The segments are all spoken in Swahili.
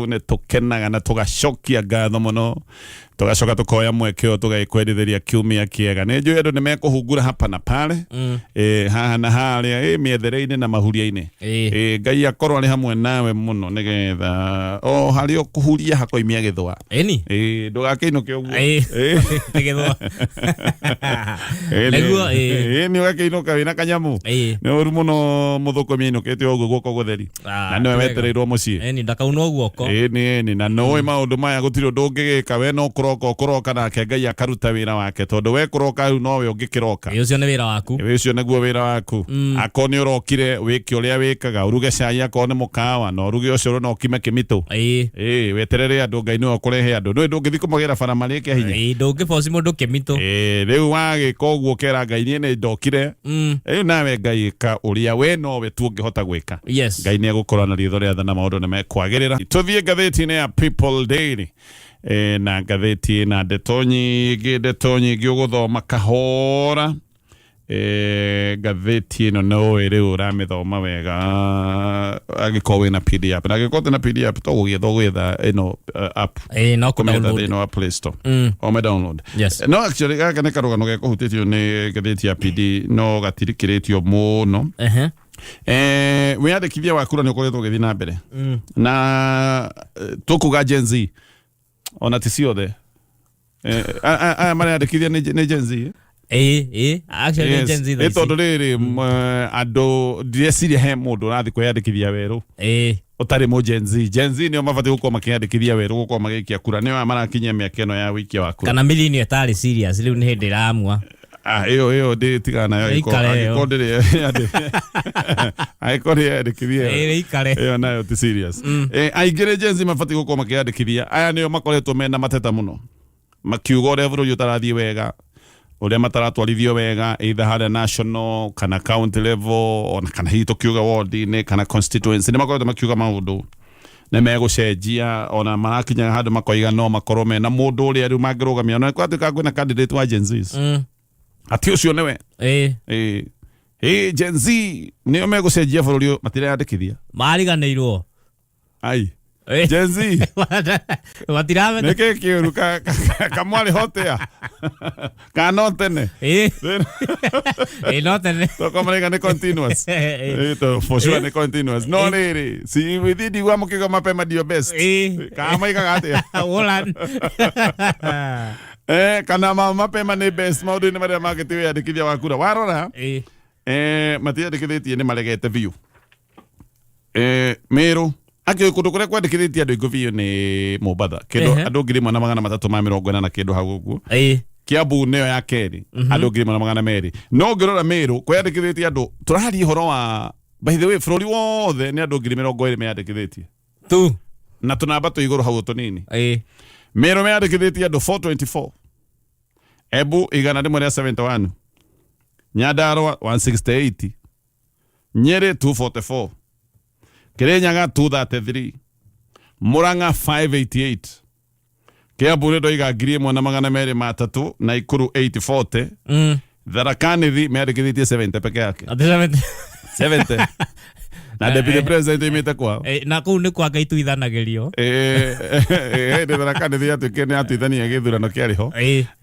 tu ne tukenaga na tugacokia ngatho muno tugacoka tukoya mwekeo tugaikwendithĩria kiumia kiega nĩ njũĩ andũ nĩ mekũhungura hapa na pale haha na harĩa mĩethere-inĩ na mahuria-inĩ Ngai akorwo arĩ hamwe nawe mũno nĩgetha o harĩa ũkũhuria hakoimia gĩthũa ndũgakĩinũke ũguo gĩthũa nĩ ũgakĩinũka wĩna kanyamu nĩ ũru mũno mũthũkũmi ainũkĩte ũguo guoko gũtheri na nĩwe wetereirwo mũciĩ ndakaunwo guoko na nĩũĩ maũndũ maya gũtirĩ ũndũ ũngĩgĩka we no kũroka nake Ngai akaruta wĩra wake tondũ we kũroka rĩu nowe ũngĩkĩroka ũcio nĩ wĩra waku ũcio nĩguo wĩra waku akorwo nĩ ũrokire wĩke ũrĩa wĩkaga uruge cai akorwo nĩ mũkawa na ũruge ũcũrũ na ũkime kĩmitũ weterere andũ Ngai nĩwe ũkũrehe andũ nĩwe ndũngĩthiĩ kũmagĩra bara marĩ kĩa hinya ndũngĩboci mũndũ kĩmitũ rĩu wagĩka ũguo ũkera Ngai niĩ nĩ ndokire rĩu nawe Ngai ĩka ũrĩa we nowe tu ũngĩhota gwĩka Ngai nĩ egũkorwo na ritho rĩa tha na maũndũ nĩ mekwagĩrĩra tũthiĩ ngathĩti-inĩ ya People Daily na ngathĩti na ndeto nyingĩ ũgũthoma kahora ngathĩti ĩno no rĩu ũramĩthoma wega agĩkorwo wĩna PDF na agĩkorwo na PDF to gũgĩetha ĩno app no download ĩno app Play Store o me download no actually gaka nĩ karũgano gekũhutĩtio nĩ ngathĩti ya PD no gatirikĩrĩtio mũno wĩyandĩkithia wa kura nĩ ũkoretwo ũgĩthiĩ na mbere na tũkuga Gen Z ona ti ciothe aya marĩandĩkithia nĩ Gen Z actually Gen Z tondũ rĩrĩ andũ ndĩreciria he mũndũ ũrathiĩ kwĩyandĩkithia werũ ũtarĩ mũ Gen Z nĩo mabatiĩ gũkorwo makĩyandĩkithia werũ gũkorwo magĩikia kura nĩo marakinyia mĩaka ĩno ya wĩikia wa kura kana mĩthini ĩtarĩ serious rĩu nĩ hĩndĩ ĩramua ĩyo ndĩtigana nayo agĩkorwo yandĩkithia ĩyo nayo ti serious aingĩ nĩ Gen Z mabatiĩ gũkorwo makĩyandĩkithia aya nĩo makoretwo mena mateta mũno makiuga ũrĩa bũrũri ũtarathiĩ wega ũrĩa mataratwarithio wega either harĩa national kana county level ona kana hihi tũkiuga ward-inĩ kana constituency nĩ makoretwo makiuga maũndũ nĩ megũcenjia ona marakinya handũ makoiga no makorwo mena mũndũ ũrĩa rĩu mangĩrũgamia ona kwatuĩka kwĩna candidate wa Gen Z ati ũcio nĩwe Gen Z nĩo megũcenjia bũrũri ũyũ matireyandĩkithia mariganĩirwo Gen Z watiramenya nĩkĩ kĩũru kamwarĩ hotea kana no tene no tene tũkomarĩga nĩ continuous for sure nĩ continuous no rĩrĩ si within ndigua mũkiuga mapema ndio best kana maigaga atĩa kana mapema nĩ best maũndũ-inĩ marĩa mangĩtĩ wĩyandĩkithia wa kura warora matiyandĩkithĩtie nĩ maregete biũ Meru akĩoĩ kũndũ kũrĩa kwandĩkithĩtie andũ aingĩ biũ nĩ Mombatha kĩndũ andũ 1,340 na kĩndũ hau ũguo Kiambu nĩyo ya kerĩ andũ 1,200 no ngĩrora Meru kwandĩkithĩtie andũ tũraharia ũhoro wa by the way bũrũri wothe nĩ andũ 20,000 meyandĩkithĩtie tu na tũnamba tũ igũrũ hau tũnini Meru meyandĩkithĩtie andũ 424 Embu 171 Nyandarua 168 Nyeri 244 Kirinyaga 233 Murang'a 588 Kiambu nĩ ndoiga 1,203 na Ikuru 840 Tharaka Nithi meyandĩkithĩtie 70 peke yake 70 na deputy president imite kwao na kũu nĩ kwa Ngai tuithanagĩrio nĩ Tharaka Nithi atuĩke nĩ atuithania gĩthurano kĩarĩ ho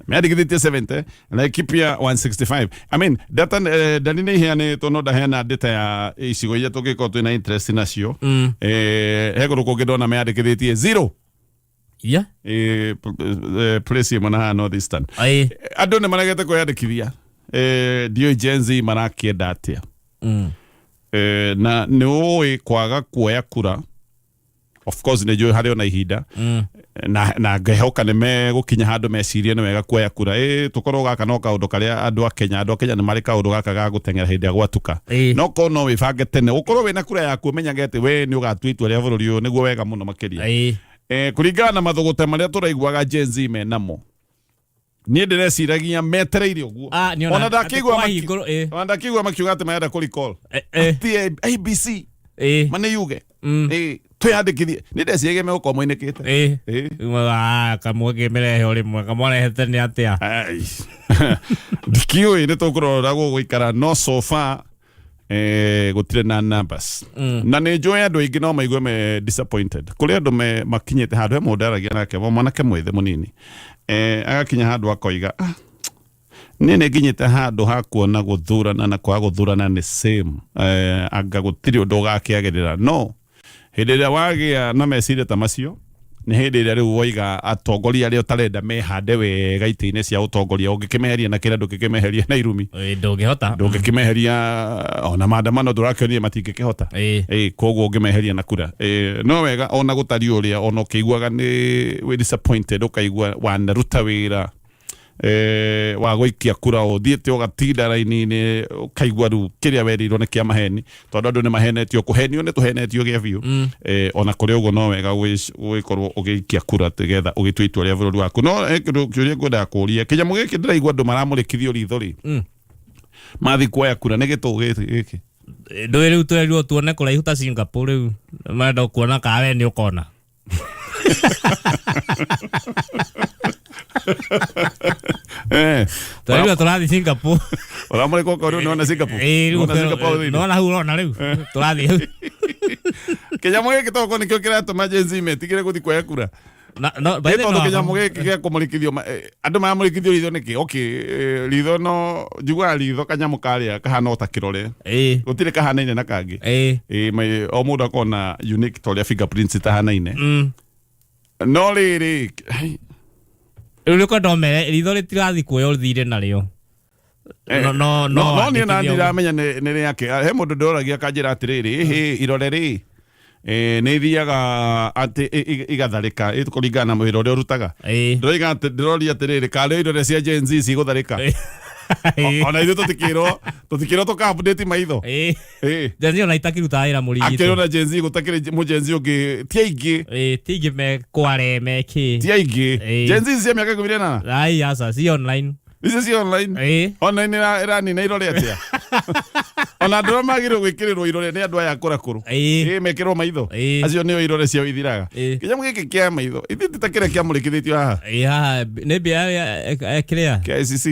meyandĩkithĩtie 70 na Laikipia 165 I mean data ndani nĩ iheanĩtwo no ndahena data ya icigo iria tũngĩkorwo twĩna interest nacio he kũndũ kũngĩ ndona meyandĩkithĩtie 0 place imwe na haha North Eastern andũ nĩ maregete kwĩyandĩkithia ndiũĩ Gen Z marakĩenda atĩa na nĩ ũĩ kwaga kuoya kura of course nĩ njũĩ harĩ ona ihinda na ngehoka nĩ megũkinya handũ mecirie nĩ wega kuoya kura tũkorwo gaka no kaũndũ karĩa andũ a Kenya nĩ marĩ kaũndũ gaka ga gũteng'era hĩndĩ ya gwatuka no korwo no wĩbange tene ũkorwo wĩna kura yaku ũmenyage atĩ we nĩ ũgatua itua rĩa bũrũri ũyũ nĩguo wega mũno makĩria kũringana na mathũgũte marĩa tũraiguaga Gen Z menamo niĩ ndĩreciragia metereire ũguo ona ndakĩigua makiuga atĩ marenda kũrecall ABC manĩyuge twĩyandĩkithie nĩ ndecirie megũkorwo moinĩkĩte kamwe kĩmerehe o rĩmwe kamwarehete nĩ atĩa ndikiũĩ nĩ tũkũrora gũgũikara no so far gutire na numbers na nä njå andå aingä no maigue me disappointed kå rä andå makinyä te handå he må ndaragia nake mwanake mwethe må nini agakinya handå akoiga nä nä nginyä te handå ha kuona gå thurana na kwaga gå thurana nä same anga gå tirä å ndå å gakä agä rä ra no hä ndä ä rä a wagä a na meciria ta macio nä hä ndä ä rä a rä u woiga atongoria arä a å tarenda mehande wega itä-inä cia å tongoria å ngä kä meheria na kä rä a ndå ngä kä meheria na irumi ndå ngä hota ndå ngä kä meheria ona maandamano ndå rakä onire matingä kä hota koguo å ngä meheria na kura no wega ona gå tari å rä a ona å kä iguaga nä disappointed å kaigua wanaruta wä ra wa gũikia kura ũthiĩte ũgatinda raini-inĩ ũkaigua rĩu kĩrĩa werirwo nĩ kĩa maheni tondũ andũ nĩ mahenetio kũhenio nĩ tũhenetio gĩa biũ ona kũrĩ ũguo no wega gũgĩkorwo ũgĩikia kura tũgetha ũgĩtua itua rĩa bũrũri waku no kĩũria ngwendaga kũũria kĩnyamũ gĩkĩ ndĩraigua andũ maramũrĩkithio ritho rĩ mathi kuoya kura nĩ gĩtũ gĩkĩ ndũĩ rĩu twerirwo tuone kũraihu ta Singapore rĩu marenda kuona kana we nĩ ũkona Tũrĩu tũrathiĩ Singapore ũramũrĩka ũkorwo nĩwona Singapore nona hau ũrona rĩu tũrathiĩ hau kĩnyamũ gĩkĩ toko nĩkĩo kĩratũma Gen Z metigĩre gũthiĩ kuoya kura tondũ kĩnyamũ gĩkĩ gĩa kũmũrĩkithio andũ maramũrĩkithio ritho nĩkĩ ritho no njugaga ritho kanyamũ karĩa kahana o ta kĩrore gũtirĩ kahanaine na kangĩ o mũndũ akorwo na unique ta ũrĩa fingerprints itahanaine no rĩrĩ rĩu nĩ kwenda ũmere ritho rĩtirathiĩ kuoya ũthire narĩo no niĩ na ndiramenya nĩ rĩake he mũndũ ndoragia akanjĩra atĩrĩrĩ irore rĩ nĩ ithiaga atĩ igatharĩka kũringana na wĩra ũrĩa ũrutaga ndĩroria atĩrĩrĩ karĩ irore cia Gen Z cigũtharĩka ona ithuĩ tũtikĩrwo tũka-update maitho Gen Z ona itakĩrutaga wĩra mũrigitũ akĩrona Gen Z gũtakĩrĩ mũ Gen Z ũngĩ ti aingĩ me kware me kĩ ti aingĩ Gen Z cia mĩaka 18 ai aca ci online icio ci online online ĩranina irore atĩa ona andũ magĩrĩirwo gwĩkĩrĩrwo irore nĩ andũ aya akũrakũrũ mekĩrwo maitho acio nĩo irore ciao ithiraga kĩnyamũ gĩkĩ kĩa maitho ithuĩ tũtakĩrĩa kĩamũrĩkithĩtio haha nĩ mbia kĩrĩa KICC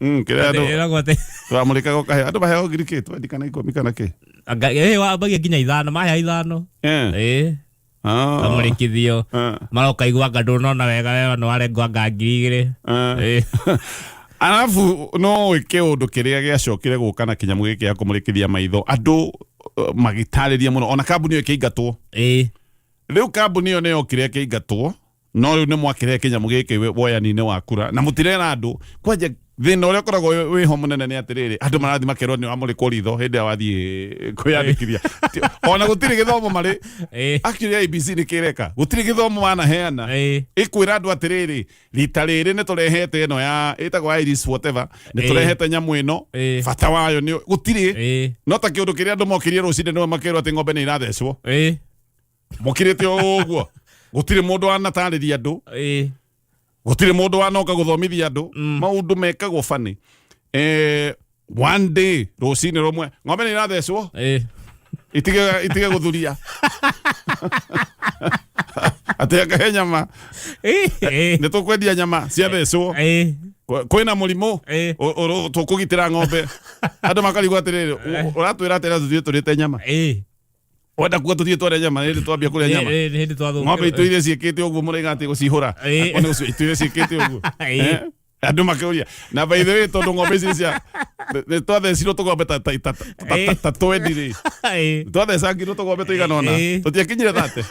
kĩrĩa andũ twamũrĩkaga ũkahe andũ maheo ngiri kĩ 20 kana 10 kana kĩ wambagia nginya 5 mahea 5 amũrĩkithio marokaigua anga ndũnona wega nĩ warengwanga ngiri 2 arabu no wĩke ũndũ kĩrĩa gĩacokire gũka na kĩnyamũ gĩkĩ gĩa kũmũrĩkithia maitho andũ magĩtarĩria mũno ona kambuni ĩyo ĩkĩingatwo rĩu kambuni ĩyo nĩyokire ĩkĩingatwo no rĩu nĩ mwakĩrehe kĩnyamũ gĩkĩ woyani-inĩ wa kura na mũtirera andũ kwanja thĩna ũrĩa ũkoragwo wĩho mũnene nĩ atĩrĩrĩ andũ marathiĩ makerwo nĩ wamũrĩkwo ritho hĩndĩ ĩrĩa wathiĩ kwĩyandĩkithia ona gũtirĩ gĩthomo marĩ actually ABC nĩ kĩreka gũtirĩ gĩthomo manaheana ĩkwĩra andũ atĩrĩrĩ rita rĩrĩ nĩ tũrehete ĩno ya ĩtagwo iris whatever nĩ tũrehete nyamũ ĩno bata wayo nĩ gũtirĩ no ta kĩũndũ kĩrĩa andũ mokirie rũcinĩ nĩwe makerwo atĩ ng'ombe nĩ irathecwo mokirĩte ũguo gũtirĩ mũndũ wanatarĩria andũ gũtirĩ mũndũ wanoka gũthomithia andũ maũndũ mekagwo bani one day rũcinĩ rũmwe ng'ombe nĩ irathecwo itige gũthuria atĩ akahe nyama nĩ tũkwendia nyama ciathecwo kwĩna mũrimũ tũkũgitĩra ng'ombe andũ makarigwo atĩrĩrĩ ũratwĩra atĩrĩa tũthiĩ tũrĩte nyama wenda kuga tũthiĩ twarĩa nyama nĩ twambia kũrĩa nyama ng'ombe itũ iria ciĩkĩte ũguo mũraiga atĩ gũcihũra itũ iria ciĩkĩte ũguo andũ makĩũria na by the way tondũ ng'ombe ici cia nĩ twathecirwo tũgombe ta 20 rĩ twathecangirwo tũgombe tũigana ũna tũtiakinyire thate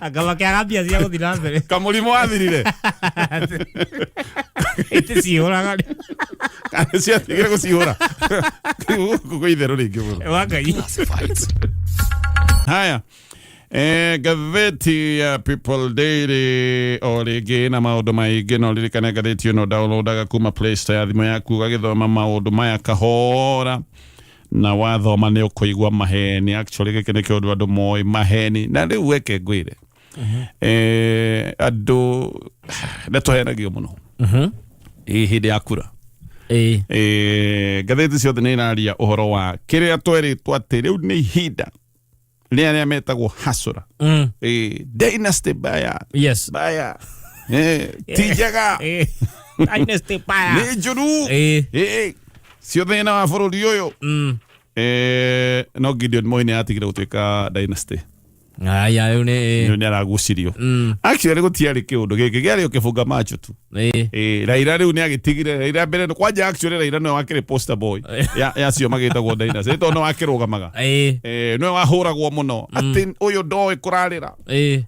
anga makĩaga mbia cia gũthiĩ na mbere kamũrimũ wathirire itĩcihũraga ciatigire gũcihũra kũgũ itherũ rĩngĩ mũno wakai haya gatheti ya People Daily o rĩngĩ na maũndũ maingĩ no ririkane gatheti ĩno downloadaga kuma Play Store ya thimũ yaku ũgagĩthoma maũndũ maya kahora na wathoma nĩ ũkũigua maheni actually gĩkĩ nĩ kĩũndũ andũ moĩ maheni na rĩu weke ngwĩre andũ nĩ tũhenagio mũno hĩndĩ ya kura gatheti ciothe nĩ iraria ũhoro wa kĩrĩa twerĩtwo atĩ rĩu nĩ ihinda rĩrĩa metagwo hasũra Dynasty baya ti njega Dynasty baya nĩ njũru ciothe na wa bũrũri ũyũ no Gideon Maheni atigire gutuika Dynasty. Aya ni aragucirio. Actually gutiari kiundu giki giari ukifunga macho tu. Raila riu ni agitigire Raila mbere kwanja actually Raila no wakire poster boy ya cio magitagwo Dynasty to no wakirugamaga no wahuragwo muno ati uyu ndoe kurarira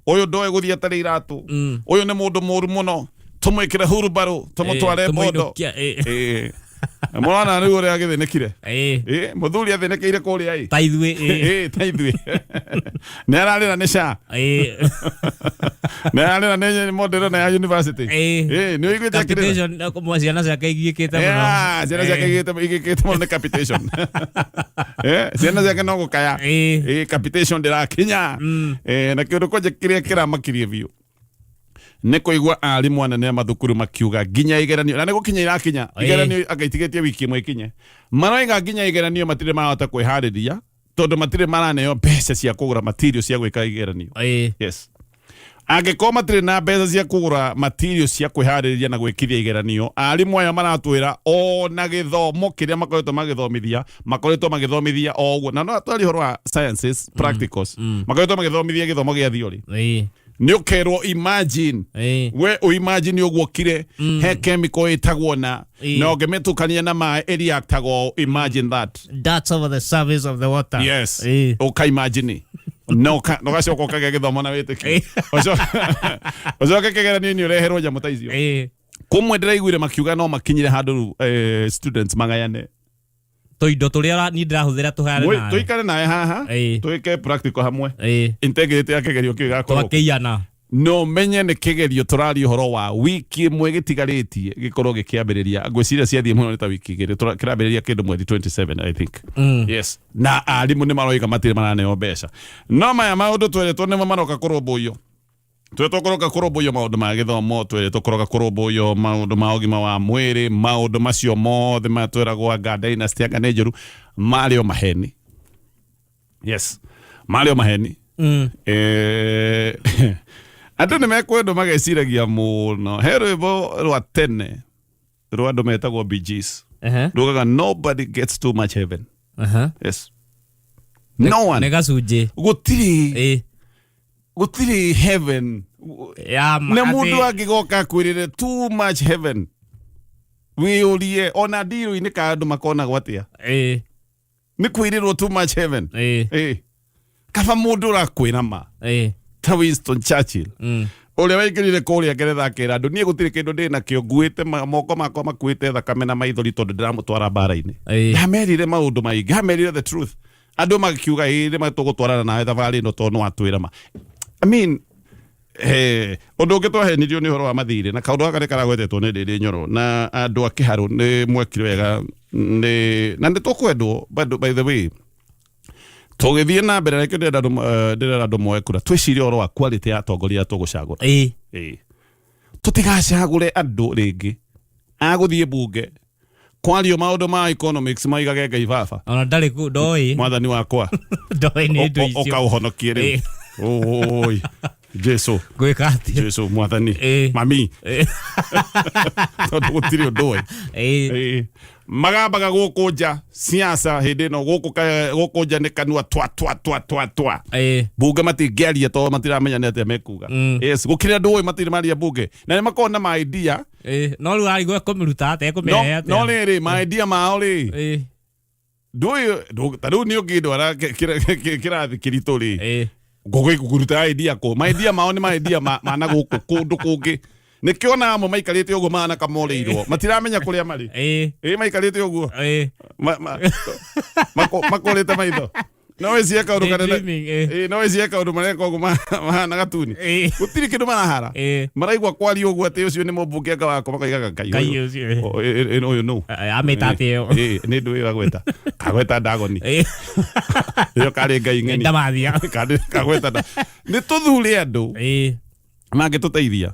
uyu ndoe guthia tari iratu uyu ni mundu muru muno tumwikire hurubaro tumutware bodo mwana riu uri agithinekire muthuri athinekeire kuria taithwi ni ararira ni sha ni ararira ni modern ya university ni uiguite capitation kwa ciana ciake igikite muno ciana ciake igikite muno ni capitation ciana ciake no gukaya capitation ndirakinya na kiundu koje kiria kiramakirie biu ne kuigwa arimu anene mathukuru makiuga ginya igeranio na ne gukinya irakinya igeranio agaitigetie wiki imwe ikinye maroiga ginya igeranio matire mahota kwihariria tondu matire maraneo mbeca cia kugura material cia gwika igeranio yes angĩkorwo matire na mbeca cia kugura material cia kwihariria na gwikithia igeranio arimu aya maratwira ona githomo kiria makoretwo magithomithia oguo na no twari horo wa sciences practicals makoretwo magithomithia githomo gia theory ni ukerwo imagine we imagine uguo kire he chemical itagwo na no gemetukania na mai reactago imagine that's over the surface of the water yes okay imagine no gacoka ukage githomo na witiki oco kegera ni ureherwo jamu taizio kumwe ndiraiguire makiuga no makinyire handu students magayane toindo turia ni ndirahuthira tuhare na tuikare nae haha tuike practical hamwe integrity ya kegerio kigakorwo twakiana no menye ne kegerio turari horo wa wiki imwe gitigaritie gikorwo gikiambiriria ngwiciria ciathie muno ta wiki igiri kirambiriria kindu mwezi 27 I think yes na arimu ni maroiga matire maraneo mbeca no maya maundu tweretwo nimo maroka kurumbuyo twetokoroka kurumbuyo maundu ma githomo twetokoroka kurumbuyo maundu ma ugima wa mwiri maundu macio mothe matweragwo anga Dynasty anga nejeru Mario Maheni yes Mario Maheni andu ni mekwendo mageciragia muno he rwimbo rwa tene rwa andu metagwo BGs rugaga nobody gets too much heaven yes no one negacunje gutiri heaven ne mundu angigoka kwirire too much heaven wiurie ona ndiru ini ka andu makona gwatia ni kwirirwo too much heaven kaba mundu rakwira ma ta Winston Churchill uria waikirire kuria Ngeretha akira andu nie gutiri kindu ndina kio nguite moko makwa makuite thakame na maithori tondu ndiramutwara mbara-ini ndamerire maundu maingi ndamerire the truth andu magikiuga iri matugutwarana nawe thabari no tondu watwira ma I mean undu ungitwahenirio ni horo wa mathire na kaundu gaka karagwetetwo ni ndiri nyoro na andu akiharu ni mwekire wega na nditukwendwo by the way tugithie na mbere reke ndira andu moe kura twicirie horo wa quality ya atongoria tugucagura tutigacagure andu ringi aguthie bunge kwario maundu ma economics maigage Ngai baba ona ndari ku ndoi mwathani wakwa ndoi ni ndu icio ukauhonokie riu oi Jesu gwikati Jesu mwathani mami tondu gutiri undu magambaga gukunja siasa hindi no gukunja ni kanua twa bunge matingiaria to matiramenya ni atia mekuga yes gukira ndu matiri maria bunge na ni makona ma idea no ru ari gwe kumiruta ate kumehe ate no ri ma idea mao ri ndu taru ni ugindo ara kirathi kirito ri gukuruta idea ko ma idea mao ni ma idea mana guku kundu kungi nikiona amo maikarite uguo mana kamoreirwo matiramenya kuria mari maikarite uguo makorete maitho no wezi eka undu kanene no wezi eka undu mareka uguo mahana gatuni gutiri kindu marahara maraigwa kwari uguo ati ucio ni mubunge anga wako makaigaga Ngai ucio uyu no ametate yo ni ndu wagweta kagweta Dagoni yo kari Ngai ngeni ndamathia kagweta ni tuthure andu mange tuteithia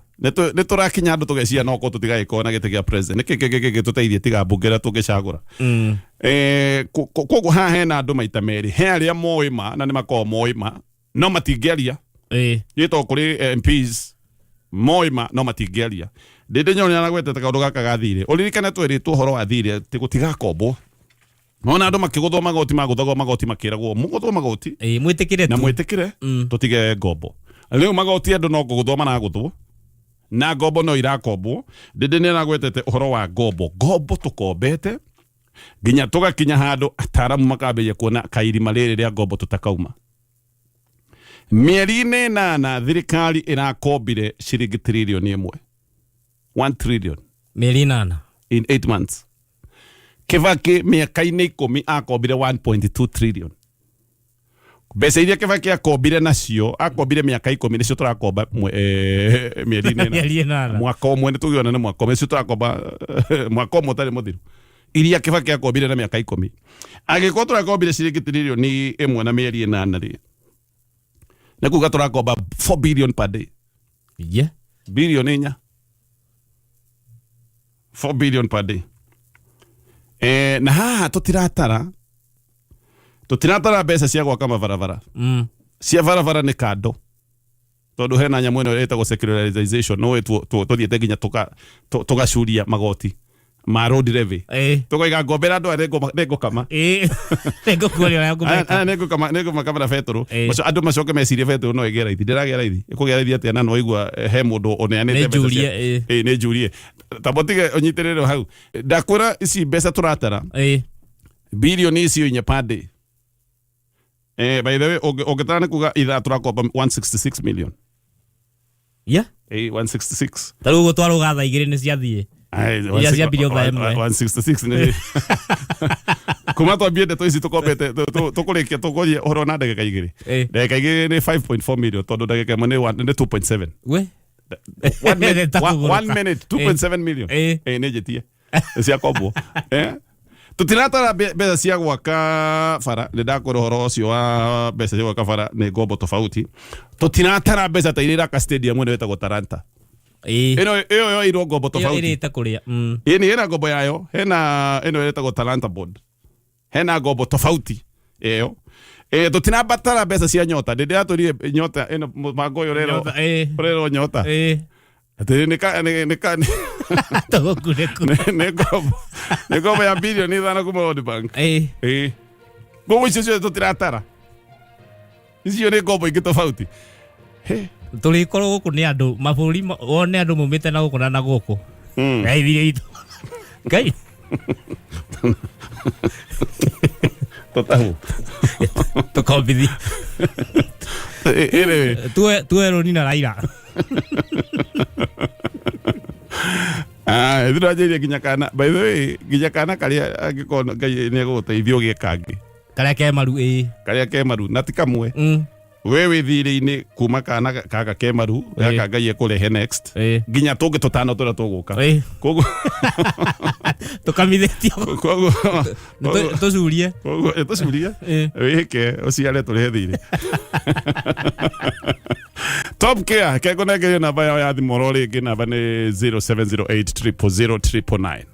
ne turakinya andu tugecia no ko tutigayikona gite gia president niki tuteithia tiga mbungera tugicagura koguo ha hena andu maita meri he aria moima na ni makoo moima no matingiaria yito kuri MPs moima no matingiaria ndinde nyoni aragwete ta kaundu gaka gathire uririkane tweritwo horo wa thire ti gutiga kombo Mona andu makiguthwo magoti makiragwo muguthwo magoti mwitikire na mwitikire tutige ngombo. Riu magoti andu no kuguthwo managuthwo na ngombo no irakombwo. Ndindi ni nagwetete uhoro wa ngombo tukombete ginya tugakinya handu ataramu makabeje kuona kairima riri ria ngombo tutakauma. Mieri-ini 8 thirikari irakombire ciringi trilioni 1 trillion mieri 8 in 8 months. Kibaki miaka-ini 10 akombire 1.2 trillion. Mbeca iria Kibaki akombire nacio akombire miaka 10 nicio turakomba mieri-ini 8 mwaka umwe ni tugiona ni mwaka umwe nicio turakomba mwaka umwe tari muthiru iria Kibaki akombire na miaka 10 agiko turakombire ciringi trilioni 1 na mieri 8 ri na kuga turakomba 4 billion per day. Yeah, billion inya 4 billion per day. Na haha tutiratara mbeca cia gwaka mabarabara. Cia barabara ni kando tondu hena nyamu ino etagwo secularization no tuthiete nginya tugacuria magoti ma road levy tukoiga ngombera andu nego kama nego kuria yangu nego makamera fetoro macio andu macoke mecirie fetoro no igera ithi ndiragira ithi ikugira ithi atia na no igua he mundu oneanite mbeca ne jurie tabotige onyitiriro hau ndakura ici mbeca turatara bilioni icio inya per day. By the way ogetana kuga itha turakomba 166 million. Yeah, 166 taru gutwaro gatha igiri ni ciathie ya cia billion 166 ni kuma twambie ndeto ici tukombete tukurikia tukorie horo na ndagika igiri ni 5.4 million tondu ndagika imwe ni 2.7 we 1 minute 2.7 million ni jitie cia kombo tutiratara mbeca cia gwaka bara ni ndakora horo ucio wa mbeca cia gwaka bara ni ngombo tofauti. Tutiratara mbeca ta irira ka stadium ni wetagwo Talanta ino yo iro ngombo tofauti irita kuria ni ina ngombo yayo hena ino wetagwo Talanta board hena ngombo tofauti iyo tutirabatara mbeca cia nyota ndi aturire nyota ino magoyo rero nyota ati nika ngombo ya bilioni 5 kuma World Bank ngombo icio tutiratara icio ni ngombo ingi tofauti turikorwo guku ni andu maburi wone andu mumite na guku na guku ngai itu ngai totahu tukombithia tuero ni na Raila thirajeria ginya kana. By the way ginya kana karia angikona ngai ni guteithio gikangi karia kemaru na tikamwe wewe thire-ini kuma kana kaka kemaru gaka ngai ekurehe next ginya tungi tutano tura tuguka koguo tukamithetio koguo tucurie wike uciare turehe thire Top Care kego negerio namba yao ya thimu ro ringi namba ni 0708 000 999.